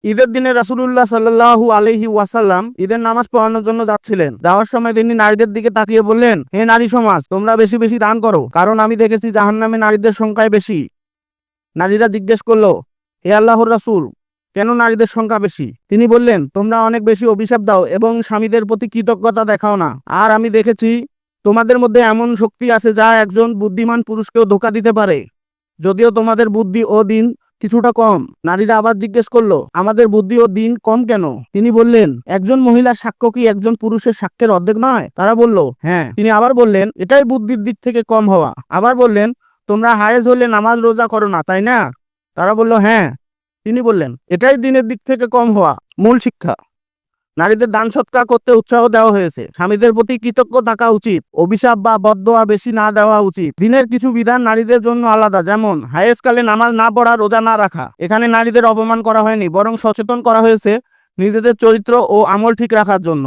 ঈদের দিনে রাসূলুল্লাহ সাল্লাল্লাহু আলাইহি ওয়াসাল্লাম ঈদের নামাজ পড়ানোর জন্য যাচ্ছিলেন। যাওয়ার সময় তিনি নারীদের দিকে তাকিয়ে বললেন, হে নারী সমাজ, তোমরা বেশি বেশি দান করো, কারণ আমি দেখেছি জাহান্নামে নারীদের সংখ্যায় বেশি। নারীরা জিজ্ঞেস করলো, হে আল্লাহর রাসূল, কেন নারীদের সংখ্যা বেশি? তিনি বললেন, তোমরা অনেক বেশি অভিশাপ দাও এবং স্বামীদের প্রতি কৃতজ্ঞতা দেখাও না। আর আমি দেখেছি তোমাদের মধ্যে এমন শক্তি আছে যা একজন বুদ্ধিমান পুরুষকেও ধোঁকা দিতে পারে, যদিও তোমাদের বুদ্ধি ও দিন কিছুটা কম। নারীরা আবার জিজ্ঞেস করলো, আমাদের বুদ্ধি ও দিন কম কেন? তিনি বললেন, একজন মহিলার সাক্ষ্য কি একজন পুরুষের সাক্ষ্যের অর্ধেক নয়? তারা বলল, হ্যাঁ। তিনি আবার বললেন, এটাই বুদ্ধির দিক থেকে কম হওয়া। আবার বললেন, তোমরা হায়েজ হলে নামাজ রোজা করো না, তাই না? তারা বলল, হ্যাঁ। তিনি বললেন, এটাই দিনের দিক থেকে কম হওয়া। মূল শিক্ষা: নারীদের দান সৎকার করতে উৎসাহ দেওয়া হয়েছে। স্বামীদের প্রতি কৃতজ্ঞ থাকা উচিত। অভিশাপ বা বদদোয়া বেশি না দেওয়া উচিত। দিনের কিছু বিধান নারীদের জন্য আলাদা, যেমন হায়েজকালে নামাজ না পড়া, রোজা না রাখা। এখানে নারীদের অপমান করা হয়নি, বরং সচেতন করা হয়েছে নিজেদের চরিত্র ও আমল ঠিক রাখার জন্য।